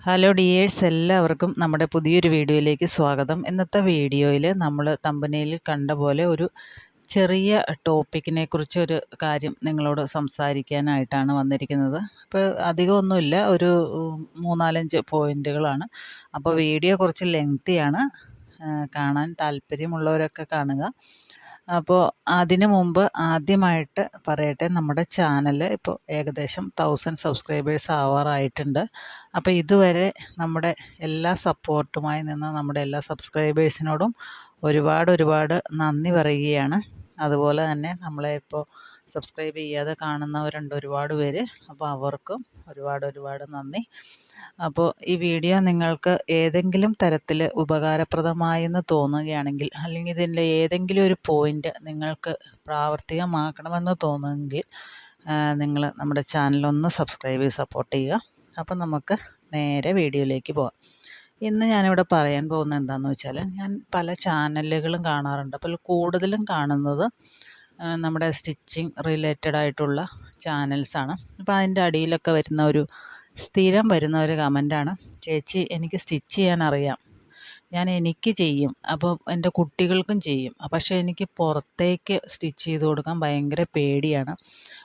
Hello dears, എല്ലാവർക്കും നമ്മുടെ പുതിയൊരു വീഡിയോയിലേക്ക് സ്വാഗതം. ഇന്നത്തെ വീഡിയോയിൽ നമ്മൾ തമ്പനയിൽ കണ്ട പോലെ ഒരു ചെറിയ ടോപ്പിക്കിനെ കുറിച്ചൊരു കാര്യം നിങ്ങളോട് സംസാരിക്കാനായിട്ടാണ് വന്നിരിക്കുന്നത്. അപ്പോൾ അധികമൊന്നുമില്ല, ഒരു 3-4 പോയിൻറ്റുകളാണ്. അപ്പോൾ വീഡിയോ കുറച്ച് ലെങ്തിയാണ്, കാണാൻ താല്പര്യമുള്ളവരൊക്കെ കാണുക. അപ്പോൾ അതിനു മുമ്പ് ആദ്യമായിട്ട് പറയട്ടെ, നമ്മുടെ ചാനൽ ഇപ്പോൾ ഏകദേശം 1000 സബ്സ്ക്രൈബേഴ്സ് ആവാറായിട്ടുണ്ട്. അപ്പോൾ ഇതുവരെ നമ്മുടെ എല്ലാ സപ്പോർട്ടുമായി നിന്ന നമ്മുടെ എല്ലാ സബ്സ്ക്രൈബേഴ്സിനോടും ഒരുപാട് നന്ദി പറയുകയാണ്. അതുപോലെ തന്നെ നമ്മളെ ഇപ്പോൾ സബ്സ്ക്രൈബ് ചെയ്യാതെ കാണുന്നവരുണ്ട് ഒരുപാട് പേര്. അപ്പോൾ അവർക്കും ഒരുപാട് നന്ദി. അപ്പോൾ ഈ വീഡിയോ നിങ്ങൾക്ക് ഏതെങ്കിലും തരത്തിൽ ഉപകാരപ്രദമായെന്ന് തോന്നുകയാണെങ്കിൽ, അല്ലെങ്കിൽ ഇതിൻ്റെ ഏതെങ്കിലും ഒരു പോയിൻ്റ് നിങ്ങൾക്ക് പ്രാവർത്തികമാക്കണമെന്ന് തോന്നുമെങ്കിൽ നിങ്ങൾ നമ്മുടെ ചാനലൊന്ന് സബ്സ്ക്രൈബ് ചെയ്ത് സപ്പോർട്ട് ചെയ്യുക. അപ്പം നമുക്ക് നേരെ വീഡിയോയിലേക്ക് പോകാം. ഇന്ന് ഞാനിവിടെ പറയാൻ പോകുന്നത് എന്താണെന്ന് വെച്ചാൽ, ഞാൻ പല ചാനലുകളും കാണാറുണ്ട്. അപ്പോൾ കൂടുതലും കാണുന്നത് നമ്മുടെ സ്റ്റിച്ചിങ് റിലേറ്റഡ് ആയിട്ടുള്ള ചാനൽസാണ്. അപ്പോൾ അതിൻ്റെ അടിയിലൊക്കെ സ്ഥിരം വരുന്ന ഒരു കമൻറ്റാണ്, ചേച്ചി എനിക്ക് സ്റ്റിച്ച് ചെയ്യാൻ അറിയാം, എനിക്ക് ചെയ്യും, അപ്പോൾ എൻ്റെ കുട്ടികൾക്കും ചെയ്യും, പക്ഷേ എനിക്ക് പുറത്തേക്ക് സ്റ്റിച്ച് ചെയ്ത് കൊടുക്കാൻ ഭയങ്കര പേടിയാണ്,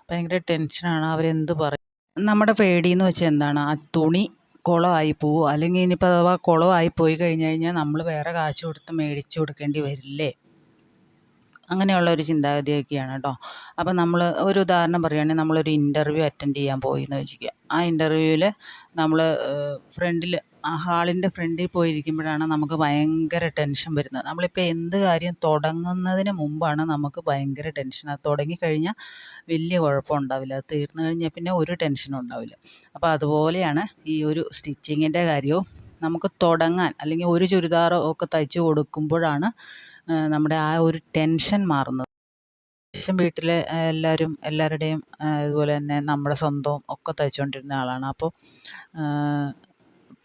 ഭയങ്കര ടെൻഷനാണ്, അവരെന്ത് പറയും. നമ്മുടെ പേടിയെന്ന് വെച്ചാൽ എന്താണ്, ആ തുണി കുളമായി പോവുമോ, അല്ലെങ്കിൽ ഇനിയിപ്പോൾ അഥവാ കുളമായി പോയി കഴിഞ്ഞാൽ നമ്മൾ വേറെ കാശ് കൊടുത്ത് മേടിച്ച് കൊടുക്കേണ്ടി വരില്ലേ, അങ്ങനെയുള്ള ഒരു ചിന്താഗതിയൊക്കെയാണ് കേട്ടോ. അപ്പം നമ്മൾ ഒരു ഉദാഹരണം പറയുകയാണെങ്കിൽ, നമ്മളൊരു ഇൻ്റർവ്യൂ അറ്റൻഡ് ചെയ്യാൻ പോയി എന്ന് വെച്ചിരിക്കുക. ആ ഇൻ്റർവ്യൂവിൽ നമ്മൾ ആ ഹാളിൻ്റെ ഫ്രണ്ടിൽ പോയിരിക്കുമ്പോഴാണ് നമുക്ക് ഭയങ്കര ടെൻഷൻ വരുന്നത്. നമ്മളിപ്പോൾ എന്ത് കാര്യം തുടങ്ങുന്നതിന് മുമ്പാണ് നമുക്ക് ഭയങ്കര ടെൻഷൻ. അത് തുടങ്ങിക്കഴിഞ്ഞാൽ വലിയ കുഴപ്പമുണ്ടാവില്ല, അത് തീർന്നു കഴിഞ്ഞാൽ പിന്നെ ഒരു ടെൻഷനും ഉണ്ടാവില്ല. അപ്പോൾ അതുപോലെയാണ് ഈ ഒരു സ്റ്റിച്ചിങ്ങിൻ്റെ കാര്യവും. നമുക്ക് തുടങ്ങാൻ, അല്ലെങ്കിൽ ഒരു ചുരിദാറോ ഒക്കെ തയ്ച്ച് കൊടുക്കുമ്പോഴാണ് നമ്മുടെ ആ ഒരു ടെൻഷൻ മാറുന്നത്. വീട്ടിലെ എല്ലാവരുടെയും അതുപോലെ തന്നെ നമ്മുടെ സ്വന്തവും ഒക്കെ തയ്ച്ചുകൊണ്ടിരുന്ന ആളാണ്. അപ്പോൾ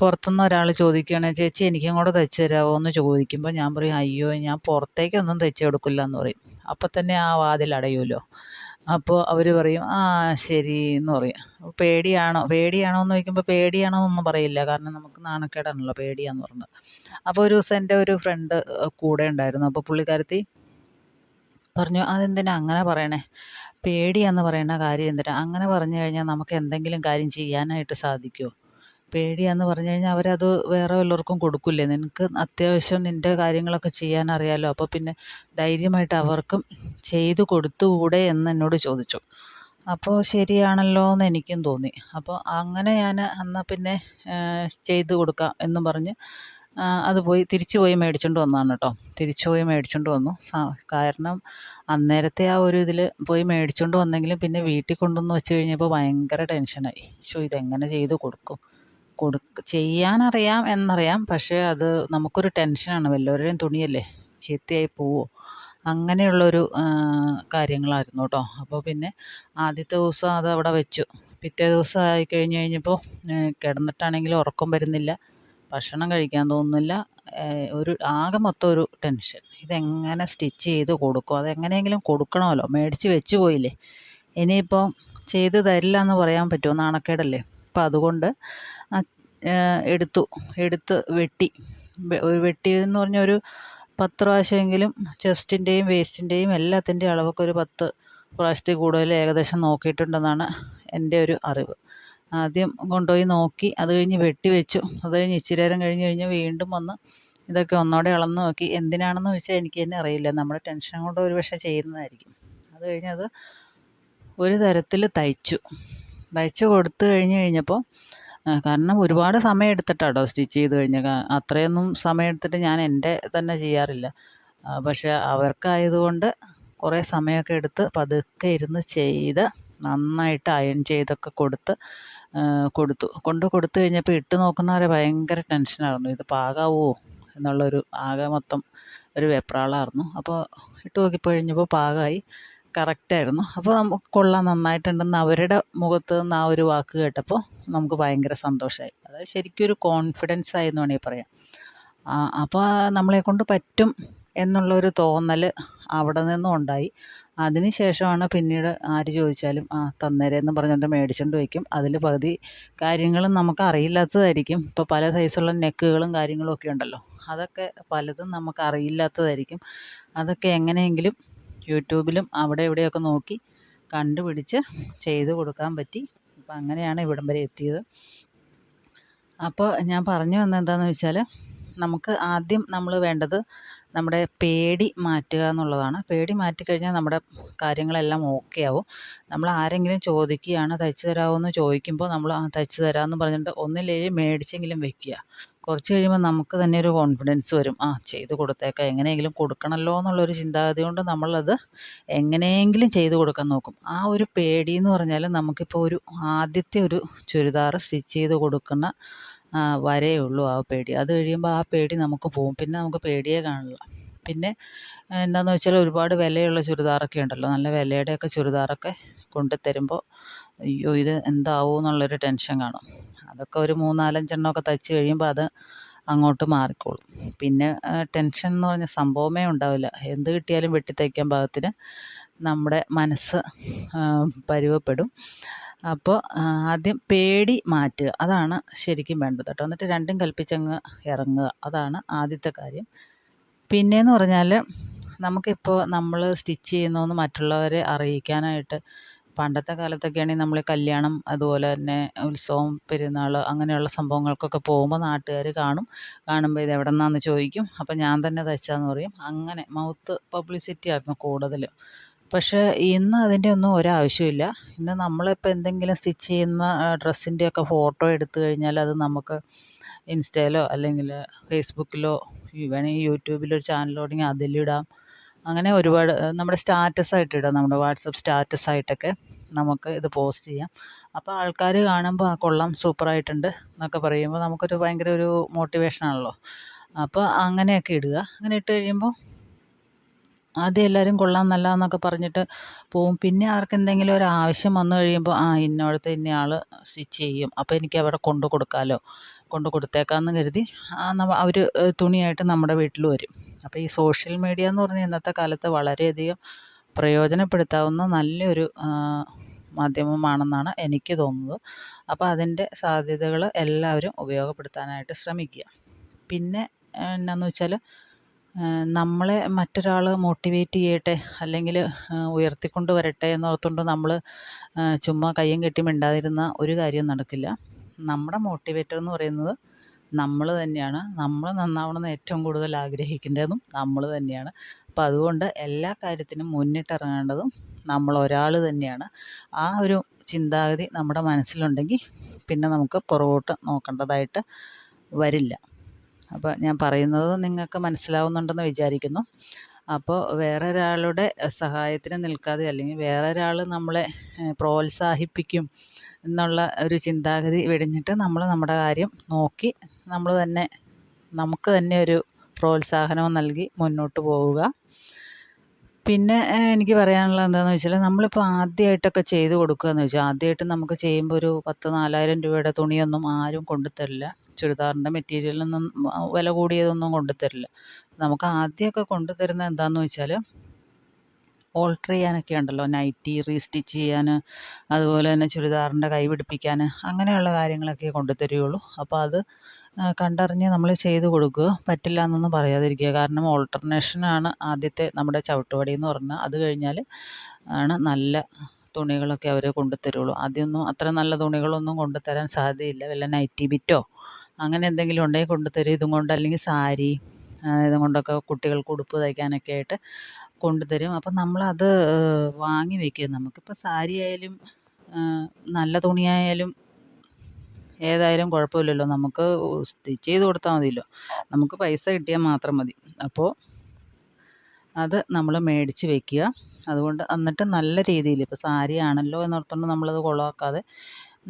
പുറത്തുനിന്ന് ഒരാൾ ചോദിക്കുകയാണെങ്കിൽ, ചേച്ചി എനിക്കും കൂടെ തയ്ച്ച് തരാമോ എന്ന് ചോദിക്കുമ്പോൾ ഞാൻ പറയും, അയ്യോ ഞാൻ പുറത്തേക്കൊന്നും തയ്ച്ച് കൊടുക്കില്ല എന്ന് പറയും. അപ്പം തന്നെ ആ വാതിൽ അടയുമല്ലോ. അപ്പോൾ അവർ പറയും, ആ ശരി എന്ന് പറയും. പേടിയാണോ എന്ന് ചോദിക്കുമ്പോൾ പേടിയാണോ എന്നൊന്നും പറയില്ല, കാരണം നമുക്ക് നാണക്കേടാണല്ലോ പേടിയാന്ന് പറഞ്ഞത്. അപ്പോൾ ഒരു ദിവസം എൻ്റെ ഒരു ഫ്രണ്ട് കൂടെ ഉണ്ടായിരുന്നു. അപ്പോൾ പുള്ളിക്കാരത്തി പറഞ്ഞു, അതെന്തിനാ അങ്ങനെ പറയണേ, പേടിയാന്ന് പറയണ കാര്യം എന്തിനാ, അങ്ങനെ പറഞ്ഞു കഴിഞ്ഞാൽ നമുക്ക് എന്തെങ്കിലും കാര്യം ചെയ്യാനായിട്ട് സാധിക്കുമോ, പേടിയാന്ന് പറഞ്ഞു കഴിഞ്ഞാൽ അവരത് വേറെ വല്ലവർക്കും കൊടുക്കില്ലേ, നിനക്ക് അത്യാവശ്യം നിൻ്റെ കാര്യങ്ങളൊക്കെ ചെയ്യാൻ അറിയാമല്ലോ, അപ്പോൾ പിന്നെ ധൈര്യമായിട്ട് അവർക്കും ചെയ്തു കൊടുത്തുകൂടെ എന്ന് എന്നോട് ചോദിച്ചു. അപ്പോൾ ശരിയാണല്ലോ എന്ന് എനിക്കും തോന്നി. അപ്പോൾ അങ്ങനെ ഞാൻ എന്നാൽ പിന്നെ ചെയ്തു കൊടുക്കാം എന്നും പറഞ്ഞ് അത് തിരിച്ചു പോയി മേടിച്ചുകൊണ്ട് വന്നതാണ് കേട്ടോ. തിരിച്ചു പോയി മേടിച്ചുകൊണ്ട് വന്നു. കാരണം അന്നേരത്തെ ആ ഒരു ഇതിൽ പോയി മേടിച്ചുകൊണ്ട് വന്നെങ്കിലും പിന്നെ വീട്ടിൽ കൊണ്ടുവന്ന് വെച്ച് കഴിഞ്ഞപ്പോൾ ഭയങ്കര ടെൻഷനായി. ഇതെങ്ങനെ ചെയ്ത് കൊടുക്കും, ചെയ്യാനറിയാം എന്നറിയാം, പക്ഷേ അത് നമുക്കൊരു ടെൻഷനാണ്, വല്ലവരുടെയും തുണിയല്ലേ ചീത്തയായി പോവോ, അങ്ങനെയുള്ളൊരു കാര്യങ്ങളായിരുന്നു കേട്ടോ. അപ്പോൾ പിന്നെ ആദ്യത്തെ ദിവസം അത് അവിടെ വെച്ചു. പിറ്റേ ദിവസം ആയിക്കഴിഞ്ഞ് കഴിഞ്ഞപ്പോൾ കിടന്നിട്ടാണെങ്കിലും ഉറക്കം വരുന്നില്ല, ഭക്ഷണം കഴിക്കാൻ തോന്നുന്നില്ല, ആകെ മൊത്തം ഒരു ടെൻഷൻ. ഇതെങ്ങനെ സ്റ്റിച്ച് ചെയ്ത് കൊടുക്കും, അതെങ്ങനെയെങ്കിലും കൊടുക്കണമല്ലോ, മേടിച്ച് വെച്ച് പോയില്ലേ, ഇനിയിപ്പോൾ ചെയ്ത് തരില്ല എന്ന് പറയാൻ പറ്റുമോ, നാണക്കേടല്ലേ. അപ്പം അതുകൊണ്ട് എടുത്ത് വെട്ടിയെന്ന് പറഞ്ഞാൽ ഒരു 10 പ്രാവശ്യമെങ്കിലും ചെസ്റ്റിൻ്റെയും വേസ്റ്റിൻ്റെയും എല്ലാത്തിൻ്റെയും അളവൊക്കെ ഒരു 10 പ്രാവശ്യത്തിൽ കൂടുതൽ ഏകദേശം നോക്കിയിട്ടുണ്ടെന്നാണ് എൻ്റെ ഒരു അറിവ്. ആദ്യം കൊണ്ടുപോയി നോക്കി, അത് കഴിഞ്ഞ് വെട്ടി വെച്ചു. അത് കഴിഞ്ഞ് ഇച്ചിരി നേരം കഴിഞ്ഞ് വീണ്ടും വന്ന് ഇതൊക്കെ ഒന്നോടെ അളന്ന് നോക്കി. എന്തിനാണെന്ന് ചോദിച്ചാൽ എനിക്ക് തന്നെ അറിയില്ല, നമ്മുടെ ടെൻഷൻ കൊണ്ട് ഒരു പക്ഷേ ചെയ്യുന്നതായിരിക്കും. അത് കഴിഞ്ഞത് ഒരു തരത്തിൽ തയ്ച്ചു കൊടുത്തു കഴിഞ്ഞപ്പോൾ, കാരണം ഒരുപാട് സമയം എടുത്തിട്ടാട്ടോ സ്റ്റിച്ച് ചെയ്ത് കഴിഞ്ഞാൽ, അത്രയൊന്നും സമയം എടുത്തിട്ട് ഞാൻ എൻ്റെ തന്നെ ചെയ്യാറില്ല. പക്ഷേ അവർക്കായതുകൊണ്ട് കുറേ സമയമൊക്കെ എടുത്ത് പതുക്കെ ഇരുന്ന് ചെയ്ത് നന്നായിട്ട് അയൺ ചെയ്തൊക്കെ കൊടുത്തു കഴിഞ്ഞപ്പോൾ ഇട്ട് നോക്കുന്നവരെ ഭയങ്കര ടെൻഷനായിരുന്നു, ഇത് പാകാവോ എന്നുള്ളൊരു ആകെ മൊത്തം ഒരു വെപ്രാളമായിരുന്നു. അപ്പോൾ ഇട്ട് നോക്കിപ്പോയി കഴിഞ്ഞപ്പോൾ പാകമായി, കറക്റ്റായിരുന്നു. അപ്പോൾ നമുക്ക് കൊള്ളാം, നന്നായിട്ടുണ്ടെന്ന് അവരുടെ മുഖത്ത് നിന്ന് ആ ഒരു വാക്ക് കേട്ടപ്പോൾ നമുക്ക് ഭയങ്കര സന്തോഷമായി. അതായത് ശരിക്കും ഒരു കോൺഫിഡൻസ് ആയി എന്ന് വേണമെങ്കിൽ പറയാം. അപ്പോൾ നമ്മളെക്കൊണ്ട് പറ്റും എന്നുള്ളൊരു തോന്നൽ അവിടെ നിന്നും ഉണ്ടായി. അതിന് ശേഷമാണ് പിന്നീട് ആര് ചോദിച്ചാലും തന്നേരേന്ന് പറഞ്ഞുകൊണ്ട് മേടിച്ചുകൊണ്ട് വയ്ക്കും. അതിൽ പകുതി കാര്യങ്ങളും നമുക്ക് അറിയില്ലാത്തതായിരിക്കും. ഇപ്പോൾ പല സൈസുള്ള നെക്കുകളും കാര്യങ്ങളും ഒക്കെ ഉണ്ടല്ലോ, അതൊക്കെ പലതും നമുക്ക് അറിയില്ലാത്തതായിരിക്കും. അതൊക്കെ എങ്ങനെയെങ്കിലും യൂട്യൂബിലും അവിടെ ഇവിടെയൊക്കെ നോക്കി കണ്ടുപിടിച്ച് ചെയ്ത് കൊടുക്കാൻ പറ്റി. അപ്പം അങ്ങനെയാണ് ഇവിടം വരെ എത്തിയത്. അപ്പോൾ ഞാൻ പറഞ്ഞു വന്നത് എന്താണെന്ന് വെച്ചാൽ, നമുക്ക് ആദ്യം നമ്മൾ വേണ്ടത് നമ്മുടെ പേടി മാറ്റുക എന്നുള്ളതാണ്. പേടി മാറ്റിക്കഴിഞ്ഞാൽ നമ്മുടെ കാര്യങ്ങളെല്ലാം ഓക്കെ ആവും. നമ്മൾ ആരെങ്കിലും ചോദിക്കുകയാണ് തയ്ച്ചു തരാമോ എന്ന് ചോദിക്കുമ്പോൾ നമ്മൾ തയ്ച്ചു തരാമെന്ന് പറഞ്ഞിട്ട് ഒന്നില്ലെങ്കിൽ മേടിച്ചെങ്കിലും വെക്കുക. കുറച്ച് കഴിയുമ്പോൾ നമുക്ക് തന്നെ ഒരു കോൺഫിഡൻസ് വരും. ചെയ്ത് കൊടുത്തേക്കാം, എങ്ങനെയെങ്കിലും കൊടുക്കണമല്ലോ എന്നുള്ളൊരു ചിന്താഗതി കൊണ്ട് നമ്മളത് എങ്ങനെയെങ്കിലും ചെയ്ത് കൊടുക്കാൻ നോക്കും. ആ ഒരു പേടി എന്ന് പറഞ്ഞാൽ, നമുക്കിപ്പോൾ ആദ്യത്തെ ഒരു ചുരിദാർ സ്റ്റിച്ച് ചെയ്ത് കൊടുക്കുന്ന വരേ ഉള്ളൂ ആ പേടി. അത് കഴിയുമ്പോൾ ആ പേടി നമുക്ക് പോവും. പിന്നെ നമുക്ക് പേടിയേ കാണില്ല. പിന്നെ എന്താണെന്ന് വെച്ചാൽ, ഒരുപാട് വിലയുള്ള ചുരിദാറൊക്കെ ഉണ്ടല്ലോ, നല്ല വിലയുടെയൊക്കെ ചുരിദാറൊക്കെ കൊണ്ട് തരുമ്പോൾ അയ്യോ ഇത് എന്താവും എന്നുള്ളൊരു ടെൻഷൻ കാണും. അതൊക്കെ ഒരു 3-4 എണ്ണമൊക്കെ തയ്ച്ച് കഴിയുമ്പോൾ അത് അങ്ങോട്ട് മാറിക്കോളും. പിന്നെ ടെൻഷൻ എന്ന് പറഞ്ഞ സംഭവമേ ഉണ്ടാവില്ല. എന്ത് കിട്ടിയാലും വെട്ടി തയ്ക്കാൻ പാകത്തിന് നമ്മുടെ മനസ്സ് പരുവപ്പെടും. അപ്പോൾ ആദ്യം പേടി മാറ്റുക, അതാണ് ശരിക്കും വേണ്ടത് കേട്ടോ. എന്നിട്ട് രണ്ടും കൽപ്പിച്ചങ്ങ് ഇറങ്ങുക, അതാണ് ആദ്യത്തെ കാര്യം. പിന്നെയെന്ന് പറഞ്ഞാൽ, നമുക്കിപ്പോൾ നമ്മൾ സ്റ്റിച്ച് ചെയ്യുന്നതെന്ന് മറ്റുള്ളവരെ അറിയിക്കാനായിട്ട്, പണ്ടത്തെ കാലത്തൊക്കെ ആണെങ്കിൽ നമ്മൾ കല്യാണം, അതുപോലെ തന്നെ ഉത്സവം, പെരുന്നാൾ, അങ്ങനെയുള്ള സംഭവങ്ങൾക്കൊക്കെ പോകുമ്പോൾ നാട്ടുകാർ കാണുമ്പോൾ ഇത് എവിടെ നിന്നാണെന്ന് ചോദിക്കും. അപ്പോൾ ഞാൻ തന്നെ തയ്ച്ചാന്ന് പറയും. അങ്ങനെ മൗത്ത് പബ്ലിസിറ്റി ആയിരുന്നു കൂടുതൽ. പക്ഷേ ഇന്ന് അതിൻ്റെ ഒന്നും ഒരാവശ്യമില്ല. ഇന്ന് നമ്മളിപ്പോൾ എന്തെങ്കിലും സ്റ്റിച്ച് ചെയ്യുന്ന ഡ്രസ്സിൻ്റെയൊക്കെ ഫോട്ടോ എടുത്തു കഴിഞ്ഞാൽ അത് നമുക്ക് ഇൻസ്റ്റയിലോ അല്ലെങ്കിൽ ഫേസ്ബുക്കിലോ വേണമെങ്കിൽ യൂട്യൂബിലൊരു ചാനലോടെങ്കിൽ അതിലിടാം. അങ്ങനെ ഒരുപാട് നമ്മുടെ സ്റ്റാറ്റസായിട്ട് ഇടാം. നമ്മുടെ വാട്സപ്പ് സ്റ്റാറ്റസായിട്ടൊക്കെ നമുക്ക് ഇത് പോസ്റ്റ് ചെയ്യാം. അപ്പോൾ ആൾക്കാർ കാണുമ്പോൾ കൊള്ളാം, സൂപ്പറായിട്ടുണ്ട് എന്നൊക്കെ പറയുമ്പോൾ നമുക്കൊരു ഭയങ്കര ഒരു മോട്ടിവേഷനാണല്ലോ. അപ്പോൾ അങ്ങനെയൊക്കെ ഇടുക. അങ്ങനെ ഇട്ട് കഴിയുമ്പോൾ ആദ്യം എല്ലാവരും കൊള്ളാം, നല്ലതാന്നൊക്കെ പറഞ്ഞിട്ട് പോവും. പിന്നെ ആർക്കെന്തെങ്കിലും ഒരു ആവശ്യം വന്നു കഴിയുമ്പോൾ ഇന്നോടത്തെ ഇന്നയാൾ സ്റ്റിച്ച് ചെയ്യും, അപ്പോൾ എനിക്ക് അവിടെ കൊണ്ട് കൊടുക്കാമല്ലോ, കൊണ്ട് കൊടുത്തേക്കാമെന്ന് കരുതി അവർ തുണിയായിട്ട് നമ്മുടെ വീട്ടിൽ വരും. അപ്പോൾ ഈ സോഷ്യൽ മീഡിയ എന്ന് പറഞ്ഞാൽ ഇന്നത്തെ കാലത്ത് വളരെയധികം പ്രയോജനപ്പെടുത്താവുന്ന നല്ലൊരു മാധ്യമമാണെന്നാണ് എനിക്ക് തോന്നുന്നത്. അപ്പോൾ അതിൻ്റെ സാധ്യതകൾ എല്ലാവരും ഉപയോഗപ്പെടുത്താനായിട്ട് ശ്രമിക്കുക. പിന്നെ എന്നാന്ന് വെച്ചാൽ, നമ്മളെ മറ്റൊരാൾ മോട്ടിവേറ്റ് ചെയ്യട്ടെ അല്ലെങ്കിൽ ഉയർത്തിക്കൊണ്ട് വരട്ടെ എന്നോർത്തുകൊണ്ട് നമ്മൾ ചുമ്മാ കയ്യും കെട്ടി മിണ്ടാതിരുന്ന ഒരു കാര്യവും നടക്കില്ല. നമ്മുടെ മോട്ടിവേറ്റർ എന്ന് പറയുന്നത് നമ്മൾ തന്നെയാണ്. നമ്മൾ നന്നാവണമെന്ന് ഏറ്റവും കൂടുതൽ ആഗ്രഹിക്കേണ്ടതും നമ്മൾ തന്നെയാണ്. അപ്പോൾ അതുകൊണ്ട് എല്ലാ കാര്യത്തിനും മുന്നിട്ടിറങ്ങേണ്ടതും നമ്മൾ ഒരാൾ തന്നെയാണ്. ആ ഒരു ചിന്താഗതി നമ്മുടെ മനസ്സിലുണ്ടെങ്കിൽ പിന്നെ നമുക്ക് പുറകോട്ട് നോക്കേണ്ടതായിട്ട് വരില്ല. അപ്പോൾ ഞാൻ പറയുന്നത് നിങ്ങൾക്ക് മനസ്സിലാവുന്നുണ്ടെന്ന് വിചാരിക്കുന്നു. അപ്പോൾ വേറൊരാളുടെ സഹായത്തിന് നിൽക്കാതെ, അല്ലെങ്കിൽ വേറൊരാൾ നമ്മളെ പ്രോത്സാഹിപ്പിക്കും എന്നുള്ള ഒരു ചിന്താഗതി വെടിഞ്ഞിട്ട് നമ്മൾ നമ്മുടെ കാര്യം നോക്കി നമുക്ക് തന്നെ ഒരു പ്രോത്സാഹനവും നൽകി മുന്നോട്ട് പോവുക. പിന്നെ എനിക്ക് പറയാനുള്ളത് എന്താണെന്ന് വെച്ചാൽ, നമ്മളിപ്പോൾ ആദ്യമായിട്ടൊക്കെ ചെയ്ത് കൊടുക്കുകയെന്ന് വെച്ചാൽ, ആദ്യമായിട്ട് നമുക്ക് ചെയ്യുമ്പോൾ ഒരു 10,000-4,000 രൂപയുടെ തുണിയൊന്നും ആരും കൊണ്ടുതരില്ല. ചുരിദാറിൻ്റെ മെറ്റീരിയലൊന്നും വില കൂടിയതൊന്നും കൊണ്ടുതരില്ല. നമുക്ക് ആദ്യമൊക്കെ കൊണ്ടുതരുന്നത് എന്താണെന്ന് വെച്ചാൽ, ഓൾട്ടർ ചെയ്യാനൊക്കെ ഉണ്ടല്ലോ, നൈറ്റി റീസ്റ്റിച്ച് ചെയ്യാൻ, അതുപോലെ തന്നെ ചുരിദാറിൻ്റെ കൈ പിടിപ്പിക്കാൻ, അങ്ങനെയുള്ള കാര്യങ്ങളൊക്കെ കൊണ്ടുതരികയുള്ളൂ. അപ്പോൾ അത് കണ്ടറിഞ്ഞ് നമ്മൾ ചെയ്ത് കൊടുക്കുക. പറ്റില്ല എന്നൊന്നും പറയാതിരിക്കുക. കാരണം ഓൾട്ടർനേഷനാണ് ആദ്യത്തെ നമ്മുടെ ചവിട്ടുപടി എന്ന് പറഞ്ഞാൽ. അത് കഴിഞ്ഞാൽ ആണ് നല്ല തുണികളൊക്കെ അവർ കൊണ്ടുതരുള്ളൂ. ആദ്യമൊന്നും അത്ര നല്ല തുണികളൊന്നും കൊണ്ടുതരാൻ സാധ്യതയില്ല. വല്ല നൈറ്റി ബിറ്റോ അങ്ങനെ എന്തെങ്കിലും ഉണ്ടെങ്കിൽ കൊണ്ടുതരും. ഇതും കൊണ്ട്, അല്ലെങ്കിൽ സാരി, ഇതും കൊണ്ടൊക്കെ കുട്ടികൾക്ക് ഉടുപ്പ് തയ്ക്കാനൊക്കെ ആയിട്ട് കൊണ്ടുതരും. അപ്പം നമ്മളത് വാങ്ങി വയ്ക്കുക. നമുക്കിപ്പോൾ സാരി ആയാലും നല്ല തുണിയായാലും ഏതായാലും കുഴപ്പമില്ലല്ലോ, നമുക്ക് സ്റ്റിച്ച് ചെയ്ത് കൊടുത്താൽ മതിയല്ലോ, നമുക്ക് പൈസ കിട്ടിയാൽ മാത്രം മതി. അപ്പോൾ അത് നമ്മൾ മേടിച്ച് വയ്ക്കുക. അതുകൊണ്ട് എന്നിട്ട് നല്ല രീതിയിൽ, ഇപ്പോൾ സാരി ആണല്ലോ എന്നോർത്തുകൊണ്ട് നമ്മളത് കുളമാക്കാതെ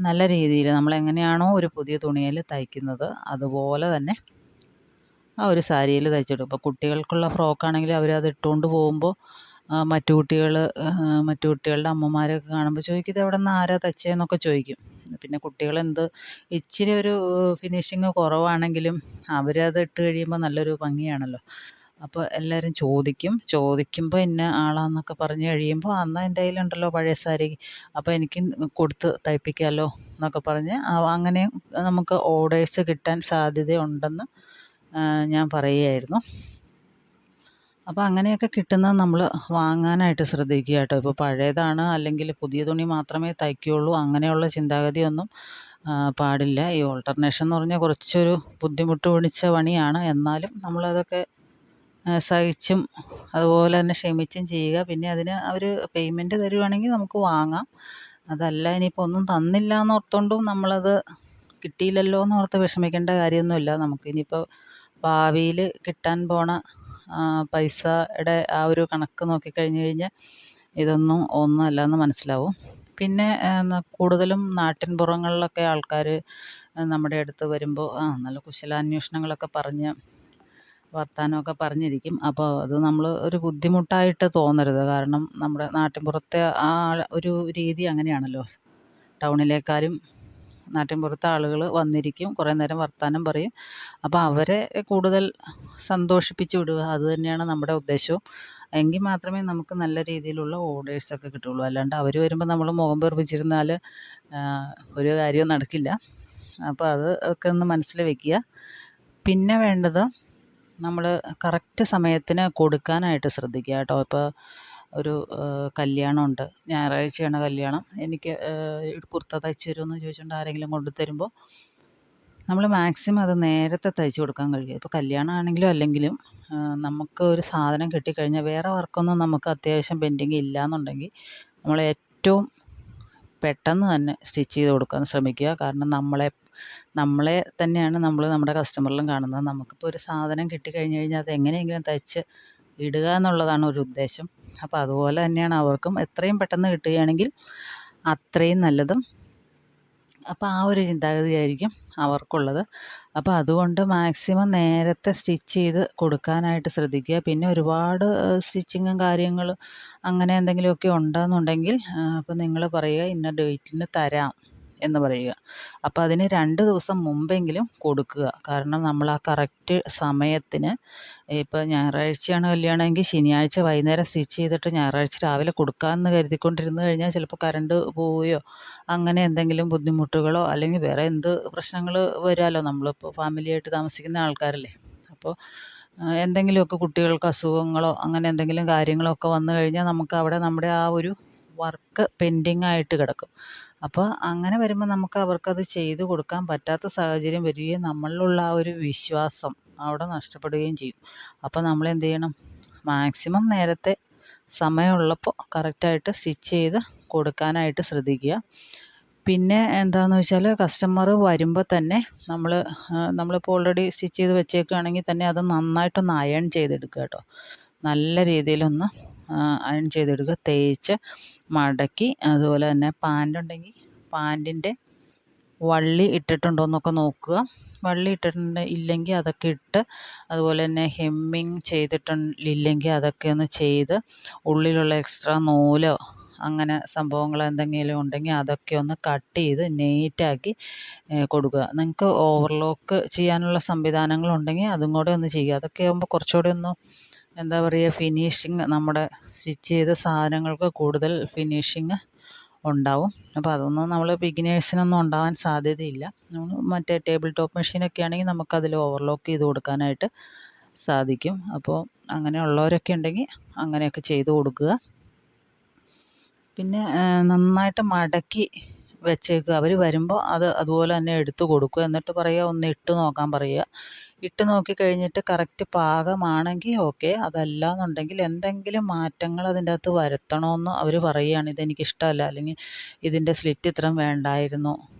നല്ല രീതിയിൽ നമ്മളെങ്ങനെയാണോ ഒരു പുതിയ തുണിയിൽ തയ്ക്കുന്നത് അതുപോലെ തന്നെ ആ ഒരു സാരിയിൽ തയ്ച്ചിടും. ഇപ്പോൾ കുട്ടികൾക്കുള്ള ഫ്രോക്കാണെങ്കിൽ അവരത് ഇട്ടുകൊണ്ട് പോകുമ്പോൾ മറ്റു കുട്ടികളുടെ അമ്മമാരൊക്കെ കാണുമ്പോൾ ചോദിക്കും, ഇത് എവിടെ നിന്ന് ആരാ തയ്ച്ചതെന്നൊക്കെ ചോദിക്കും. പിന്നെ കുട്ടികളെന്ത് ഇച്ചിരി ഒരു ഫിനിഷിങ് കുറവാണെങ്കിലും അവരത് ഇട്ട് കഴിയുമ്പോൾ നല്ലൊരു ഭംഗിയാണല്ലോ. അപ്പോൾ എല്ലാവരും ചോദിക്കുമ്പോൾ ഇന്ന ആളാന്നൊക്കെ പറഞ്ഞ് കഴിയുമ്പോൾ എന്നാൽ എൻ്റെ കയ്യിലുണ്ടല്ലോ പഴയ സാരി, അപ്പോൾ എനിക്ക് കൊടുത്ത് തയ്പ്പിക്കാമല്ലോ എന്നൊക്കെ പറഞ്ഞ് അങ്ങനെ നമുക്ക് ഓർഡേഴ്സ് കിട്ടാൻ സാധ്യതയുണ്ടെന്ന് ഞാൻ പറയുകയായിരുന്നു. അപ്പോൾ അങ്ങനെയൊക്കെ കിട്ടുന്നത് നമ്മൾ വാങ്ങാനായിട്ട് ശ്രദ്ധിക്കുക കേട്ടോ. ഇപ്പോൾ പഴയതാണ് അല്ലെങ്കിൽ പുതിയ തുണി മാത്രമേ തയ്ക്കുകയുള്ളൂ അങ്ങനെയുള്ള ചിന്താഗതിയൊന്നും പാടില്ല. ഈ ഓൾട്ടർനേഷൻ എന്ന് പറഞ്ഞാൽ കുറച്ചൊരു ബുദ്ധിമുട്ട് പിടിച്ച പണിയാണ്. എന്നാലും നമ്മളതൊക്കെ സഹിച്ചും അതുപോലെ തന്നെ ക്ഷമിച്ചും ചെയ്യുക. പിന്നെ അതിന് അവർ പേയ്മെൻറ്റ് തരുവാണെങ്കിൽ നമുക്ക് വാങ്ങാം. അതല്ല ഇനിയിപ്പോൾ ഒന്നും തന്നില്ല എന്നോർത്തുകൊണ്ടും നമ്മളത് കിട്ടിയില്ലല്ലോ എന്നോർത്ത് വിഷമിക്കേണ്ട കാര്യമൊന്നുമില്ല. നമുക്കിനിയിപ്പോൾ ഭാവിയിൽ കിട്ടാൻ പോണ പൈസയുടെ ആ ഒരു കണക്ക് നോക്കിക്കഴിഞ്ഞ് കഴിഞ്ഞാൽ ഇതൊന്നും ഒന്നുമല്ല എന്ന് മനസ്സിലാവും. പിന്നെ കൂടുതലും നാട്ടിൻപുറങ്ങളിലൊക്കെ ആൾക്കാർ നമ്മുടെ അടുത്ത് വരുമ്പോൾ നല്ല കുശലാന്വേഷണങ്ങളൊക്കെ പറഞ്ഞ് വർത്തമാനമൊക്കെ പറഞ്ഞിരിക്കും. അപ്പോൾ അത് നമ്മൾ ഒരു ബുദ്ധിമുട്ടായിട്ട് തോന്നരുത്. കാരണം നമ്മുടെ നാട്ടിൻപുറത്തെ ആ ഒരു രീതി അങ്ങനെയാണല്ലോ. ടൗണിലേക്കാളും നാട്ടിൻപുറത്തെ ആളുകൾ വന്നിരിക്കും, കുറേ നേരം വർത്തമാനം പറയും. അപ്പോൾ അവരെ കൂടുതൽ സന്തോഷിപ്പിച്ച് വിടുക, അത് തന്നെയാണ് നമ്മുടെ ഉദ്ദേശവും. എങ്കിൽ മാത്രമേ നമുക്ക് നല്ല രീതിയിലുള്ള ഓർഡേഴ്സൊക്കെ കിട്ടുകയുള്ളൂ. അല്ലാണ്ട് അവർ വരുമ്പോൾ നമ്മൾ മുഖം വീർപ്പിച്ചിരുന്നാൽ ഒരു കാര്യവും നടക്കില്ല. അപ്പോൾ അത് ഒക്കെ ഒന്ന് മനസ്സിൽ വയ്ക്കുക. പിന്നെ വേണ്ടത് നമ്മൾ കറക്റ്റ് സമയത്തിന് കൊടുക്കാനായിട്ട് ശ്രദ്ധിക്കുക കേട്ടോ. ഇപ്പോൾ ഒരു കല്യാണമുണ്ട്, ഞായറാഴ്ചയാണ് കല്യാണം, എനിക്ക് കുർത്ത തയ്ച്ച് തരുമോ എന്ന് ചോദിച്ചുകൊണ്ട് ആരെങ്കിലും കൊണ്ട് തരുമ്പോൾ നമ്മൾ മാക്സിമം അത് നേരത്തെ തയ്ച്ച് കൊടുക്കാൻ കഴിയുക. ഇപ്പോൾ കല്യാണമാണെങ്കിലും അല്ലെങ്കിലും നമുക്ക് ഒരു സാധനം കിട്ടിക്കഴിഞ്ഞാൽ വേറെ വർക്കൊന്നും നമുക്ക് അത്യാവശ്യം പെൻഡിങ് ഇല്ല എന്നുണ്ടെങ്കിൽ നമ്മൾ ഏറ്റവും പെട്ടെന്ന് തന്നെ സ്റ്റിച്ച് ചെയ്ത് കൊടുക്കാൻ ശ്രമിക്കുക. കാരണം നമ്മളെ തന്നെയാണ് നമ്മൾ നമ്മുടെ കസ്റ്റമറിലും കാണുന്നത്. നമുക്കിപ്പോൾ ഒരു സാധനം കിട്ടിക്കഴിഞ്ഞ് കഴിഞ്ഞാൽ അത് എങ്ങനെയെങ്കിലും തയ്ച്ച് ഇടുക എന്നുള്ളതാണ് ഒരു ഉദ്ദേശം. അപ്പോൾ അതുപോലെ തന്നെയാണ് അവർക്കും. എത്രയും പെട്ടെന്ന് കിട്ടുകയാണെങ്കിൽ അത്രയും നല്ലതും. അപ്പോൾ ആ ഒരു ചിന്താഗതിയായിരിക്കും അവർക്കുള്ളത്. അപ്പോൾ അതുകൊണ്ട് മാക്സിമം നേരത്തെ സ്റ്റിച്ച് ചെയ്ത് കൊടുക്കാനായിട്ട് ശ്രദ്ധിക്കുക. പിന്നെ ഒരുപാട് സ്റ്റിച്ചിങ്ങും കാര്യങ്ങൾ അങ്ങനെ എന്തെങ്കിലുമൊക്കെ ഉണ്ടെന്നുണ്ടെങ്കിൽ അപ്പോൾ നിങ്ങൾ പറയുക ഇന്ന ഡേറ്റിന് തരാം എന്ന് പറയുക. അപ്പോൾ അതിന് 2 ദിവസം മുമ്പെങ്കിലും കൊടുക്കുക. കാരണം നമ്മൾ ആ കറക്റ്റ് സമയത്തിന്, ഇപ്പോൾ ഞായറാഴ്ചയാണ് കല്യാണമെങ്കിൽ ശനിയാഴ്ച വൈകുന്നേരം സ്റ്റിച്ച് ചെയ്തിട്ട് ഞായറാഴ്ച രാവിലെ കൊടുക്കാമെന്ന് കരുതിക്കൊണ്ടിരുന്ന് കഴിഞ്ഞാൽ ചിലപ്പോൾ കറണ്ട് പോവുകയോ അങ്ങനെ എന്തെങ്കിലും ബുദ്ധിമുട്ടുകളോ അല്ലെങ്കിൽ വേറെ എന്ത് പ്രശ്നങ്ങൾ വരാമല്ലോ. നമ്മളിപ്പോൾ ഫാമിലിയായിട്ട് താമസിക്കുന്ന ആൾക്കാരല്ലേ. അപ്പോൾ എന്തെങ്കിലുമൊക്കെ കുട്ടികൾക്ക് അസുഖങ്ങളോ അങ്ങനെ എന്തെങ്കിലും കാര്യങ്ങളോ ഒക്കെ വന്നു കഴിഞ്ഞാൽ നമുക്ക് അവിടെ നമ്മുടെ ആ ഒരു വർക്ക് പെൻഡിങ് ആയിട്ട് കിടക്കും. അപ്പോൾ അങ്ങനെ വരുമ്പോൾ നമുക്ക് അവർക്കത് ചെയ്ത് കൊടുക്കാൻ പറ്റാത്ത സാഹചര്യം വരികയും നമ്മളിലുള്ള ആ ഒരു വിശ്വാസം അവിടെ നഷ്ടപ്പെടുകയും ചെയ്യും. അപ്പോൾ നമ്മൾ എന്ത് ചെയ്യണം, മാക്സിമം നേരത്തെ സമയമുള്ളപ്പോൾ കറക്റ്റായിട്ട് സ്റ്റിച്ച് ചെയ്ത് കൊടുക്കാനായിട്ട് ശ്രദ്ധിക്കുക. പിന്നെ എന്താണെന്ന് വെച്ചാൽ കസ്റ്റമർ വരുമ്പോൾ തന്നെ നമ്മളിപ്പോൾ ഓൾറെഡി സ്റ്റിച്ച് ചെയ്ത് വെച്ചേക്കുകയാണെങ്കിൽ തന്നെ അത് നന്നായിട്ടൊന്ന് അയൺ ചെയ്തെടുക്കുക കേട്ടോ. നല്ല രീതിയിലൊന്ന് അയൺ ചെയ്തെടുക്കുക, തേച്ച് മടക്കി. അതുപോലെ തന്നെ പാൻ്റ് ഉണ്ടെങ്കിൽ പാൻറ്റിൻ്റെ വള്ളി ഇട്ടിട്ടുണ്ടോ എന്നൊക്കെ നോക്കുക. വള്ളി ഇല്ലെങ്കിൽ അതൊക്കെ ഇട്ട്, അതുപോലെ തന്നെ ഹെമ്മിങ് ചെയ്തിട്ടില്ലെങ്കിൽ അതൊക്കെ ഒന്ന് ചെയ്ത്, ഉള്ളിലുള്ള എക്സ്ട്രാ നൂലോ അങ്ങനെ സംഭവങ്ങൾ എന്തെങ്കിലും ഉണ്ടെങ്കിൽ അതൊക്കെ ഒന്ന് കട്ട് ചെയ്ത് നീറ്റാക്കി കൊടുക്കുക. നിങ്ങൾക്ക് ഓവർലോക്ക് ചെയ്യാനുള്ള സംവിധാനങ്ങളുണ്ടെങ്കിൽ അതും കൂടെ ഒന്ന് ചെയ്യുക. അതൊക്കെ ആകുമ്പോൾ കുറച്ചുകൂടെ ഒന്ന് എന്താ പറയുക, ഫിനിഷിങ്, നമ്മുടെ സ്റ്റിച്ച് ചെയ്ത സാധനങ്ങൾക്ക് കൂടുതൽ ഫിനിഷിങ് ഉണ്ടാവും. അപ്പോൾ അതൊന്നും നമ്മൾ ബിഗിനേഴ്സിനൊന്നും ഉണ്ടാവാൻ സാധ്യതയില്ല. മറ്റേ ടേബിൾ ടോപ്പ് മെഷീനൊക്കെ ആണെങ്കിൽ നമുക്കതിൽ ഓവർലോക്ക് ചെയ്ത് കൊടുക്കാനായിട്ട് സാധിക്കും. അപ്പോൾ അങ്ങനെയുള്ളവരൊക്കെ ഉണ്ടെങ്കിൽ അങ്ങനെയൊക്കെ ചെയ്ത് കൊടുക്കുക. പിന്നെ നന്നായിട്ട് മടക്കി വെച്ചേക്കുക. അവർ വരുമ്പോൾ അത് അതുപോലെ തന്നെ എടുത്ത് കൊടുക്കുക. എന്നിട്ട് പറയുക ഒന്ന് ഇട്ട് നോക്കാൻ പറയുക. ഇട്ട് നോക്കി കഴിഞ്ഞിട്ട് കറക്റ്റ് പാകമാണെങ്കിൽ ഓക്കെ. അതല്ല എന്നുണ്ടെങ്കിൽ എന്തെങ്കിലും മാറ്റങ്ങൾ അതിൻ്റെ അകത്ത് വരുത്തണമെന്ന് അവർ പറയുകയാണ്, ഇതെനിക്കിഷ്ടമല്ല, അല്ലെങ്കിൽ ഇതിൻ്റെ സ്ലിറ്റ് ഇത്രയും വേണ്ടായിരുന്നു,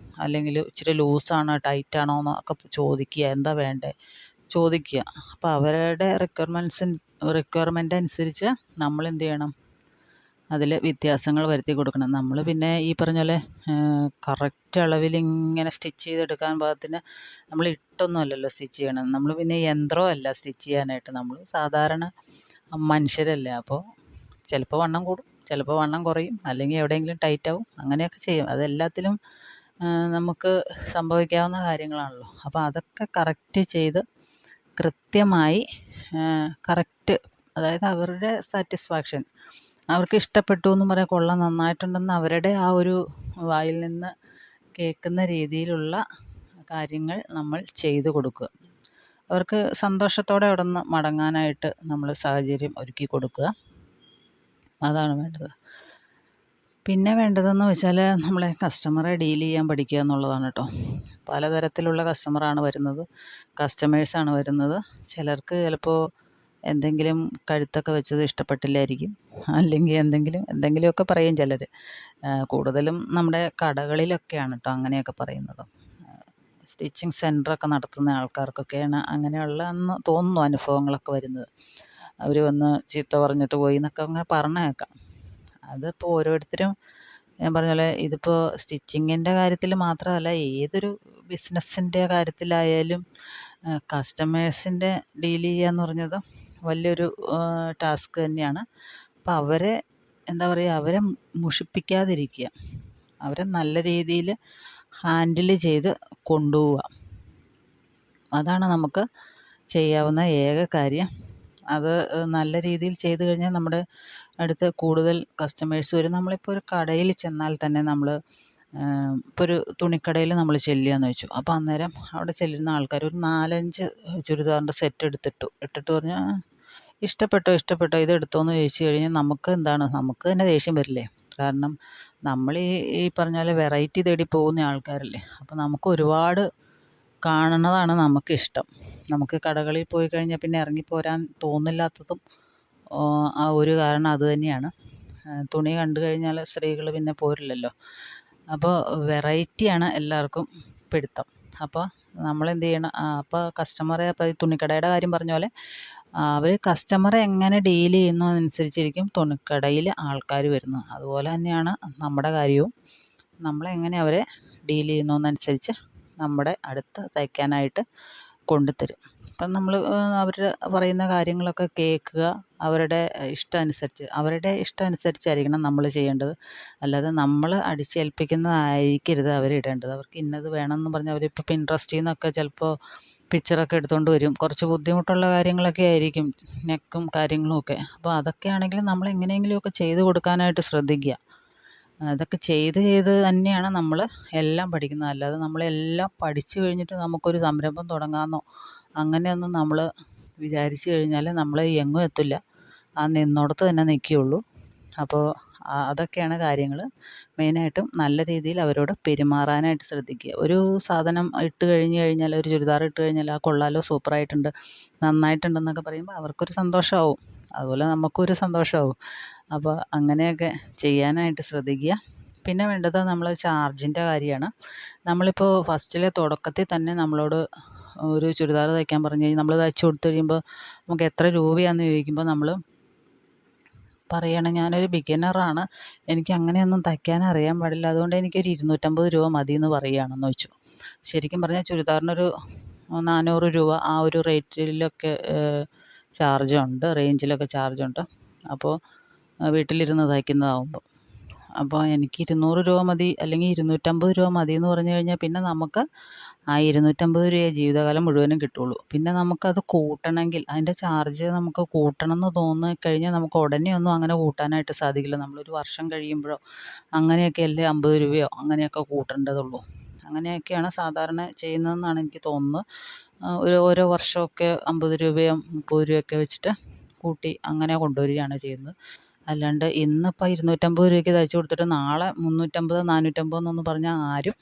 അല്ലെങ്കിൽ ഇച്ചിരി ലൂസാണോ ടൈറ്റാണോ എന്നൊക്കെ ചോദിക്കുക. എന്താ വേണ്ടത് ചോദിക്കുക. അപ്പോൾ അവരുടെ റിക്വയർമെൻ്റ് അനുസരിച്ച് നമ്മൾ എന്ത് ചെയ്യണം, അതിൽ വ്യത്യാസങ്ങൾ വരുത്തി കൊടുക്കണം. നമ്മൾ പിന്നെ ഈ പറഞ്ഞ പോലെ കറക്റ്റ് അളവിൽ ഇങ്ങനെ സ്റ്റിച്ച് ചെയ്തെടുക്കാൻ പാകത്തിന് നമ്മൾ ഇട്ടൊന്നുമല്ലല്ലോ സ്റ്റിച്ച് ചെയ്യണം. നമ്മൾ പിന്നെ യന്ത്രമല്ല സ്റ്റിച്ച് ചെയ്യാനായിട്ട്, നമ്മൾ സാധാരണ മനുഷ്യരല്ലേ. അപ്പോൾ ചിലപ്പോൾ വണ്ണം കൂടും, ചിലപ്പോൾ വണ്ണം കുറയും, അല്ലെങ്കിൽ എവിടെയെങ്കിലും ടൈറ്റാവും, അങ്ങനെയൊക്കെ ചെയ്യും. അതെല്ലാത്തിലും നമുക്ക് സംഭവിക്കാവുന്ന കാര്യങ്ങളാണല്ലോ. അപ്പോൾ അതൊക്കെ കറക്റ്റ് ചെയ്ത് കൃത്യമായി കറക്റ്റ്, അതായത് അവരുടെ സാറ്റിസ്ഫാക്ഷൻ, അവർക്ക് ഇഷ്ടപ്പെട്ടു എന്നും പറയാം, കൊള്ളാം നന്നായിട്ടുണ്ടെന്ന് അവരുടെ ആ ഒരു വായിൽ നിന്ന് കേൾക്കുന്ന രീതിയിലുള്ള കാര്യങ്ങൾ നമ്മൾ ചെയ്തു കൊടുക്കുക. അവർക്ക് സന്തോഷത്തോടെ അവിടെ നിന്ന് മടങ്ങാനായിട്ട് നമ്മൾ സാഹചര്യം ഒരുക്കി കൊടുക്കുക. അതാണ് വേണ്ടത്. പിന്നെ വേണ്ടതെന്ന് വെച്ചാൽ നമ്മളെ കസ്റ്റമറെ ഡീൽ ചെയ്യാൻ പഠിക്കുക എന്നുള്ളതാണ് കേട്ടോ. പലതരത്തിലുള്ള കസ്റ്റമറാണ് വരുന്നത്, കസ്റ്റമേഴ്സാണ് വരുന്നത്. ചിലർക്ക് ചിലപ്പോൾ എന്തെങ്കിലും കഴുത്തൊക്കെ വെച്ചത് ഇഷ്ടപ്പെട്ടില്ലായിരിക്കും, അല്ലെങ്കിൽ എന്തെങ്കിലുമൊക്കെ പറയും ചിലർ. കൂടുതലും നമ്മുടെ കടകളിലൊക്കെയാണ് കേട്ടോ അങ്ങനെയൊക്കെ പറയുന്നത്. സ്റ്റിച്ചിങ് സെൻറ്ററൊക്കെ നടത്തുന്ന ആൾക്കാർക്കൊക്കെയാണ് അങ്ങനെയുള്ളതെന്ന് തോന്നുന്നു അനുഭവങ്ങളൊക്കെ വരുന്നത്. അവർ വന്ന് ചീത്ത പറഞ്ഞിട്ട് പോയി എന്നൊക്കെ അങ്ങനെ പറഞ്ഞേക്കാം. അതിപ്പോൾ ഓരോരുത്തരും, ഞാൻ പറഞ്ഞ പോലെ ഇതിപ്പോൾ സ്റ്റിച്ചിങ്ങിൻ്റെ കാര്യത്തിൽ മാത്രമല്ല, ഏതൊരു ബിസിനസ്സിൻ്റെ കാര്യത്തിലായാലും കസ്റ്റമേഴ്സിൻ്റെ ഡീൽ ചെയ്യുക എന്ന് പറഞ്ഞത് വലിയൊരു ടാസ്ക് തന്നെയാണ്. അപ്പോൾ അവരെ എന്താ പറയുക, അവരെ മുഷിപ്പിക്കാതിരിക്കുക, അവരെ നല്ല രീതിയിൽ ഹാൻഡിൽ ചെയ്ത് കൊണ്ടുപോവുക. അതാണ് നമുക്ക് ചെയ്യാവുന്ന ഏക കാര്യം. അത് നല്ല രീതിയിൽ ചെയ്തു കഴിഞ്ഞാൽ നമ്മുടെ അടുത്ത് കൂടുതൽ കസ്റ്റമേഴ്സ് വരും. നമ്മളിപ്പോൾ ഒരു കടയിൽ ചെന്നാൽ തന്നെ നമ്മൾ ഇപ്പോൾ ഒരു തുണിക്കടയിൽ നമ്മൾ ചെല്ലുകയെന്ന് വെച്ചു. അപ്പോൾ അന്നേരം അവിടെ ചെല്ലുന്ന ആൾക്കാർ ഒരു 4-5 ചുരിദാറിൻ്റെ സെറ്റ് ഇട്ടിട്ട് പറഞ്ഞാൽ ഇഷ്ടപ്പെട്ടോ ഇത് എടുത്തോന്ന് ചോദിച്ചു കഴിഞ്ഞാൽ നമുക്ക് എന്താണ്, നമുക്ക് തന്നെ ദേഷ്യം വരില്ലേ? കാരണം നമ്മൾ ഈ പറഞ്ഞ പോലെ വെറൈറ്റി തേടി പോകുന്ന ആൾക്കാരല്ലേ. അപ്പോൾ നമുക്ക് ഒരുപാട് കാണുന്നതാണ് നമുക്കിഷ്ടം. നമുക്ക് കടകളിൽ പോയി കഴിഞ്ഞാൽ പിന്നെ ഇറങ്ങിപ്പോരാൻ തോന്നില്ലാത്തതും ആ ഒരു കാരണം അത് തന്നെയാണ്. തുണി കണ്ടു കഴിഞ്ഞാൽ സ്ത്രീകൾ പിന്നെ പോരില്ലല്ലോ. അപ്പോൾ വെറൈറ്റിയാണ് എല്ലാവർക്കും പിടുത്തം. അപ്പോൾ നമ്മളെന്ത് ചെയ്യണം, അപ്പോൾ കസ്റ്റമറെ, അപ്പോൾ ഈ തുണിക്കടയുടെ കാര്യം പറഞ്ഞ പോലെ അവർ കസ്റ്റമറെ എങ്ങനെ ഡീൽ ചെയ്യുന്നു അനുസരിച്ചിരിക്കും തുണിക്കടയിൽ ആൾക്കാർ വരുന്നത്. അതുപോലെ തന്നെയാണ് നമ്മുടെ കാര്യവും. നമ്മളെങ്ങനെ അവരെ ഡീൽ ചെയ്യുന്നു എന്നനുസരിച്ച് നമ്മുടെ അടുത്ത് തയ്ക്കാനായിട്ട് കൊണ്ടുതരും. അപ്പം നമ്മൾ അവർ പറയുന്ന കാര്യങ്ങളൊക്കെ കേൾക്കുക, അവരുടെ ഇഷ്ടമനുസരിച്ചായിരിക്കണം നമ്മൾ ചെയ്യേണ്ടത്. അല്ലാതെ നമ്മൾ അടിച്ചേൽപ്പിക്കുന്നതായിരിക്കരുത് അവരിടേണ്ടത്. അവർക്ക് ഇന്നത് വേണമെന്ന് പറഞ്ഞാൽ അവരിപ്പോൾ പിൻട്രസ്റ്റിൽ നിന്നൊക്കെ ചിലപ്പോൾ പിക്ചറൊക്കെ എടുത്തുകൊണ്ട് വരും. കുറച്ച് ബുദ്ധിമുട്ടുള്ള കാര്യങ്ങളൊക്കെ ആയിരിക്കും, നെക്കും കാര്യങ്ങളും ഒക്കെ. അപ്പോൾ അതൊക്കെ ആണെങ്കിൽ നമ്മൾ എങ്ങനെയെങ്കിലുമൊക്കെ ചെയ്ത് കൊടുക്കാനായിട്ട് ശ്രദ്ധിക്കുക. അതൊക്കെ ചെയ്ത് തന്നെയാണ് നമ്മൾ എല്ലാം പഠിക്കുന്നത്. അല്ലാതെ നമ്മളെല്ലാം പഠിച്ചു കഴിഞ്ഞിട്ട് നമുക്കൊരു സംരംഭം തുടങ്ങാമെന്നോ അങ്ങനെയൊന്നും നമ്മൾ വിചാരിച്ചു കഴിഞ്ഞാൽ നമ്മൾ എങ്ങും എത്തില്ല, ആ നിന്നിടത്ത് തന്നെ നിൽക്കുകയുള്ളൂ. അപ്പോൾ അതൊക്കെയാണ് കാര്യങ്ങൾ. മെയിനായിട്ടും നല്ല രീതിയിൽ അവരോട് പെരുമാറാനായിട്ട് ശ്രദ്ധിക്കുക. ഒരു സാധനം ഇട്ട് കഴിഞ്ഞാൽ, ഒരു ചുരിദാർ ഇട്ട് കഴിഞ്ഞാൽ ആ കൊള്ളാലോ, സൂപ്പറായിട്ടുണ്ട്, നന്നായിട്ടുണ്ടെന്നൊക്കെ പറയുമ്പോൾ അവർക്കൊരു സന്തോഷമാവും, അതുപോലെ നമുക്കൊരു സന്തോഷമാവും. അപ്പോൾ അങ്ങനെയൊക്കെ ചെയ്യാനായിട്ട് ശ്രദ്ധിക്കുക. പിന്നെ വേണ്ടത് നമ്മൾ ചാർജിൻ്റെ കാര്യമാണ്. നമ്മളിപ്പോൾ ഫസ്റ്റിലെ തുടക്കത്തിൽ തന്നെ നമ്മളോട് ഒരു ചുരിദാർ തയ്ക്കാൻ പറഞ്ഞു കഴിഞ്ഞാൽ, നമ്മൾ തയ്ച്ചു കൊടുത്തു കഴിയുമ്പോൾ നമുക്ക് എത്ര രൂപയാണെന്ന് ചോദിക്കുമ്പോൾ നമ്മൾ പറയണം, ഞാനൊരു ബിഗിനറാണ്, എനിക്ക് അങ്ങനെയൊന്നും തയ്ക്കാൻ അറിയാൻ പാടില്ല, അതുകൊണ്ട് എനിക്കൊരു 250 രൂപ മതി എന്ന് പറയുകയാണെന്ന് വെച്ചു. ശരിക്കും പറഞ്ഞാൽ ചുരിദാറിനൊരു 400 രൂപ ആ ഒരു റേറ്റിലൊക്കെ ചാർജുണ്ട്, റേഞ്ചിലൊക്കെ ചാർജുണ്ട്. അപ്പോൾ വീട്ടിലിരുന്ന് തയ്ക്കുന്നതാകുമ്പോൾ, അപ്പോൾ എനിക്ക് 200 രൂപ മതി അല്ലെങ്കിൽ 250 രൂപ മതി എന്ന് പറഞ്ഞു കഴിഞ്ഞാൽ പിന്നെ നമുക്ക് ആ 250 രൂപയെ ജീവിതകാലം മുഴുവനും കിട്ടുള്ളൂ. പിന്നെ നമുക്കത് കൂട്ടണമെങ്കിൽ അതിൻ്റെ ചാർജ് നമുക്ക് കൂട്ടണം എന്ന് തോന്നിക്കഴിഞ്ഞാൽ നമുക്ക് ഉടനെയൊന്നും അങ്ങനെ കൂട്ടാനായിട്ട് സാധിക്കില്ല. നമ്മളൊരു വർഷം കഴിയുമ്പോഴോ അങ്ങനെയൊക്കെയല്ലേ 50 രൂപയോ അങ്ങനെയൊക്കെ കൂട്ടേണ്ടതുള്ളൂ. അങ്ങനെയൊക്കെയാണ് സാധാരണ ചെയ്യുന്നതെന്നാണ് എനിക്ക് തോന്നുന്നത്. ഓരോ വർഷമൊക്കെ 50 രൂപയോ 30 രൂപയൊക്കെ വെച്ചിട്ട് കൂട്ടി അങ്ങനെ കൊണ്ടുവരികയാണ് ചെയ്യുന്നത്. അല്ലാണ്ട് ഇന്നിപ്പോൾ 250 രൂപയ്ക്ക് തയ്ച്ചു കൊടുത്തിട്ട് നാളെ 350 450 എന്നൊന്നും പറഞ്ഞാൽ ആരും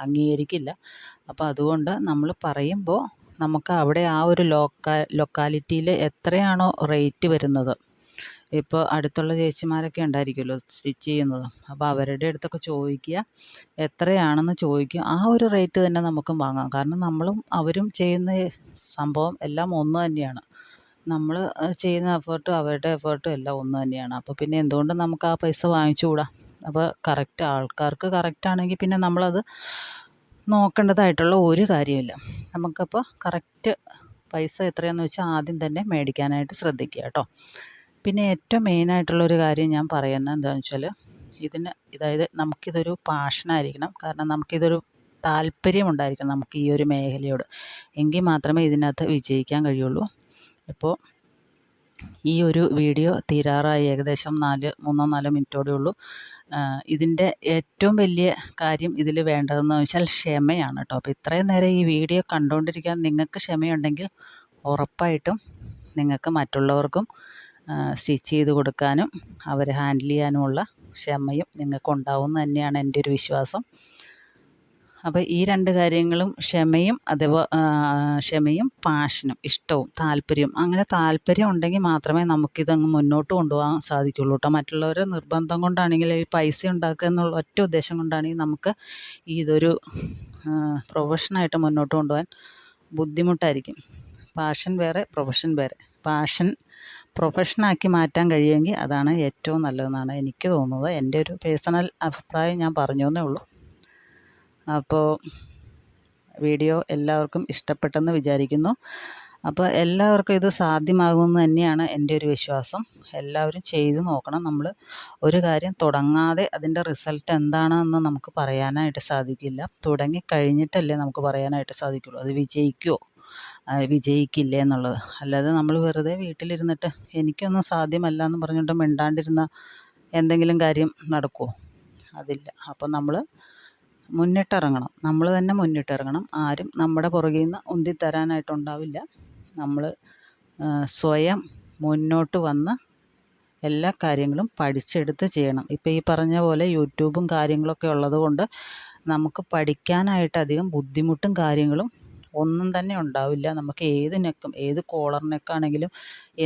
അംഗീകരിക്കില്ല. അപ്പോൾ അതുകൊണ്ട് നമ്മൾ പറയുമ്പോൾ നമുക്ക് അവിടെ ആ ഒരു ലൊക്കാലിറ്റിയിൽ എത്രയാണോ റേറ്റ് വരുന്നത്, ഇപ്പോൾ അടുത്തുള്ള ചേച്ചിമാരൊക്കെ ഉണ്ടായിരിക്കുമല്ലോ സ്റ്റിച്ച് ചെയ്യുന്നത്, അപ്പോൾ അവരുടെ അടുത്തൊക്കെ ചോദിക്കുക, എത്രയാണെന്ന് ചോദിക്കുക. ആ ഒരു റേറ്റ് തന്നെ നമുക്കും വാങ്ങാം. കാരണം നമ്മളും അവരും ചെയ്യുന്ന സംഭവം എല്ലാം ഒന്ന് തന്നെയാണ്. നമ്മൾ ചെയ്യുന്ന എഫേർട്ടും അവരുടെ എഫേർട്ടും എല്ലാം ഒന്ന് തന്നെയാണ്. അപ്പോൾ പിന്നെ എന്തുകൊണ്ട് നമുക്ക് ആ പൈസ വാങ്ങിച്ചുകൂടാ? അപ്പോൾ കറക്റ്റ് ആൾക്കാർക്ക് കറക്റ്റാണെങ്കിൽ പിന്നെ നമ്മളത് നോക്കേണ്ടതായിട്ടുള്ള ഒരു കാര്യമില്ല. നമുക്കപ്പോൾ കറക്റ്റ് പൈസ എത്രയാണെന്ന് വെച്ചാൽ ആദ്യം തന്നെ മേടിക്കാനായിട്ട് ശ്രദ്ധിക്കുക കേട്ടോ. പിന്നെ ഏറ്റവും മെയിനായിട്ടുള്ളൊരു കാര്യം ഞാൻ പറയുന്നത് എന്താണെന്ന് വെച്ചാൽ, അതായത് നമുക്കിതൊരു പാഷനായിരിക്കണം. കാരണം നമുക്കിതൊരു താല്പര്യമുണ്ടായിരിക്കണം നമുക്ക് ഈ ഒരു മേഖലയോട്. എങ്കിൽ മാത്രമേ ഇതിനകത്ത് വിജയിക്കാൻ കഴിയുള്ളൂ. ഇപ്പോൾ ഈ ഒരു വീഡിയോ തീരാറായി, ഏകദേശം 3-4 മിനിറ്റോടെ ഉള്ളൂ. ഇതിൻ്റെ ഏറ്റവും വലിയ കാര്യം ഇതിൽ വേണ്ടതെന്ന് വെച്ചാൽ ക്ഷമയാണ് കേട്ടോ. അപ്പോൾ ഇത്രയും നേരം ഈ വീഡിയോ കണ്ടുകൊണ്ടിരിക്കാൻ നിങ്ങൾക്ക് ക്ഷമയുണ്ടെങ്കിൽ ഉറപ്പായിട്ടും നിങ്ങൾക്ക് മറ്റുള്ളവർക്കും സ്റ്റിച്ച് ചെയ്ത് കൊടുക്കാനും അവരെ ഹാൻഡിൽ ചെയ്യാനുമുള്ള ക്ഷമയും നിങ്ങൾക്കുണ്ടാവും എന്ന് തന്നെയാണ് എൻ്റെ ഒരു വിശ്വാസം. അപ്പോൾ ഈ 2 കാര്യങ്ങളും ക്ഷമയും പാഷനും ഇഷ്ടവും താല്പര്യവും, അങ്ങനെ താല്പര്യം ഉണ്ടെങ്കിൽ മാത്രമേ നമുക്കിതങ്ങ് മുന്നോട്ട് കൊണ്ടുപോകാൻ സാധിക്കുള്ളൂ കേട്ടോ. മറ്റുള്ളവരെ നിർബന്ധം കൊണ്ടാണെങ്കിൽ ഈ പൈസ ഉണ്ടാക്കുക എന്നുള്ള ഒറ്റ ഉദ്ദേശം കൊണ്ടാണെങ്കിൽ നമുക്ക് ഇതൊരു പ്രൊഫഷനായിട്ട് മുന്നോട്ട് കൊണ്ടുപോകാൻ ബുദ്ധിമുട്ടായിരിക്കും. പാഷൻ വേറെ, പ്രൊഫഷൻ വേറെ. പാഷൻ പ്രൊഫഷനാക്കി മാറ്റാൻ കഴിയുമെങ്കിൽ അതാണ് ഏറ്റവും നല്ലതെന്നാണ് എനിക്ക് തോന്നുന്നത്. എൻ്റെ ഒരു പേഴ്സണൽ അഭിപ്രായം ഞാൻ പറഞ്ഞു എന്നേ ഉള്ളൂ. അപ്പോൾ വീഡിയോ എല്ലാവർക്കും ഇഷ്ടപ്പെട്ടെന്ന് വിചാരിക്കുന്നു. അപ്പോൾ എല്ലാവർക്കും ഇത് സാധ്യമാകുമെന്ന് തന്നെയാണ് എൻ്റെ ഒരു വിശ്വാസം. എല്ലാവരും ചെയ്ത് നോക്കണം. നമ്മൾ ഒരു കാര്യം തുടങ്ങാതെ അതിൻ്റെ റിസൾട്ട് എന്താണെന്ന് നമുക്ക് പറയാനായിട്ട് സാധിക്കില്ല. തുടങ്ങിക്കഴിഞ്ഞിട്ടല്ലേ നമുക്ക് പറയാനായിട്ട് സാധിക്കുള്ളൂ അത് വിജയിക്കുമോ വിജയിക്കില്ലേ എന്നുള്ളത്. അല്ലാതെ നമ്മൾ വെറുതെ വീട്ടിലിരുന്നിട്ട് എനിക്കൊന്നും സാധ്യമല്ല എന്ന് പറഞ്ഞിട്ട് മിണ്ടാണ്ടിരുന്ന എന്തെങ്കിലും കാര്യം നടക്കുമോ? അതില്ല. അപ്പം നമ്മൾ മുന്നിട്ടിറങ്ങണം. നമ്മൾ തന്നെ മുന്നിട്ടിറങ്ങണം. ആരും നമ്മുടെ പുറകിൽ നിന്ന് ഉന്തിത്തരാനായിട്ടുണ്ടാവില്ല. നമ്മൾ സ്വയം മുന്നോട്ട് വന്ന് എല്ലാ കാര്യങ്ങളും പഠിച്ചെടുത്ത് ചെയ്യണം. ഇപ്പോൾ ഈ പറഞ്ഞ പോലെ യൂട്യൂബും കാര്യങ്ങളൊക്കെ ഉള്ളത് കൊണ്ട് നമുക്ക് പഠിക്കാനായിട്ട് അധികം ബുദ്ധിമുട്ടും കാര്യങ്ങളും ഒന്നും തന്നെ ഉണ്ടാവില്ല. നമുക്ക് ഏത് നെക്കും, ഏത് കോളർ നെക്കാണെങ്കിലും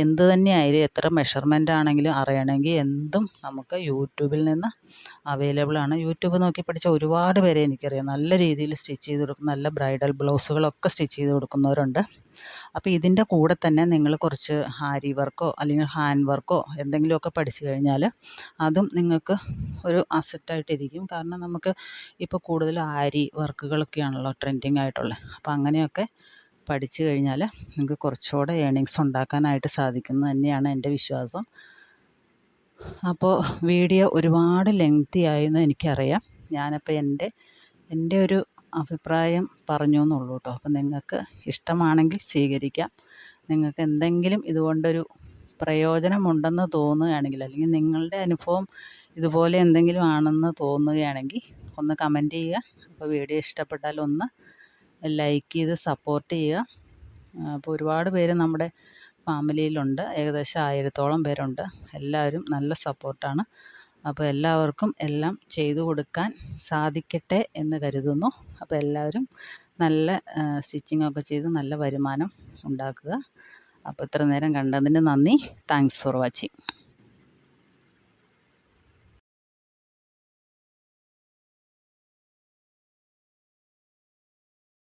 എന്ത് തന്നെ ആയാലും, എത്ര മെഷർമെൻ്റ് ആണെങ്കിലും അറിയണമെങ്കിൽ എന്തും നമുക്ക് യൂട്യൂബിൽ നിന്ന് അവൈലബിൾ ആണ്. യൂട്യൂബ് നോക്കി പഠിച്ച ഒരുപാട് പേരെ എനിക്കറിയാം. നല്ല രീതിയിൽ സ്റ്റിച്ച് ചെയ്ത് കൊടുക്കും, നല്ല ബ്രൈഡൽ ബ്ലൗസുകളൊക്കെ സ്റ്റിച്ച് ചെയ്ത് കൊടുക്കുന്നവരുണ്ട്. അപ്പോൾ ഇതിൻ്റെ കൂടെ തന്നെ നിങ്ങൾ കുറച്ച് ആരി വർക്കോ അല്ലെങ്കിൽ ഹാൻഡ് വർക്കോ എന്തെങ്കിലുമൊക്കെ പഠിച്ചു കഴിഞ്ഞാൽ അതും നിങ്ങൾക്ക് ഒരു അസറ്റായിട്ടിരിക്കും. കാരണം നമുക്ക് ഇപ്പോൾ കൂടുതൽ ആരി വർക്കുകളൊക്കെയാണല്ലോ ട്രെൻഡിങ് ആയിട്ടുള്ളത്. അപ്പോൾ അങ്ങനെയൊക്കെ പഠിച്ചു കഴിഞ്ഞാൽ നിങ്ങൾക്ക് കുറച്ചുകൂടെ ഏണിങ്സ് ഉണ്ടാക്കാനായിട്ട് സാധിക്കുന്നത് തന്നെയാണ് എൻ്റെ വിശ്വാസം. അപ്പോൾ വീഡിയോ ഒരുപാട് ലെങ്തി ആയെന്ന് എനിക്കറിയാം. ഞാനപ്പോൾ എൻ്റെ ഒരു അഭിപ്രായം പറഞ്ഞു എന്നുള്ളൂ കേട്ടോ. അപ്പം നിങ്ങൾക്ക് ഇഷ്ടമാണെങ്കിൽ സ്വീകരിക്കാം. നിങ്ങൾക്ക് എന്തെങ്കിലും ഇതുകൊണ്ടൊരു പ്രയോജനമുണ്ടെന്ന് തോന്നുകയാണെങ്കിൽ, അല്ലെങ്കിൽ നിങ്ങളുടെ അനുഭവം ഇതുപോലെ എന്തെങ്കിലും ആണെന്ന് തോന്നുകയാണെങ്കിൽ ഒന്ന് കമൻറ്റ് ചെയ്യുക. അപ്പോൾ വീഡിയോ ഇഷ്ടപ്പെട്ടാൽ ഒന്ന് ലൈക്ക് ചെയ്ത് സപ്പോർട്ട് ചെയ്യുക. അപ്പോൾ ഒരുപാട് പേര് നമ്മുടെ ഫാമിലിയിലുണ്ട്. ഏകദേശം 1000-ഓളം പേരുണ്ട്. എല്ലാവരും നല്ല സപ്പോർട്ടാണ്. അപ്പോൾ എല്ലാവർക്കും എല്ലാം ചെയ്തു കൊടുക്കാൻ സാധിക്കട്ടെ എന്ന് കരുതുന്നു. അപ്പോൾ എല്ലാവരും നല്ല സ്റ്റിച്ചിങ്ങൊക്കെ ചെയ്ത് നല്ല വരുമാനം ഉണ്ടാക്കുക. അപ്പോൾ ഇത്ര നേരം കണ്ടതിന് നന്ദി. Thanks for watching.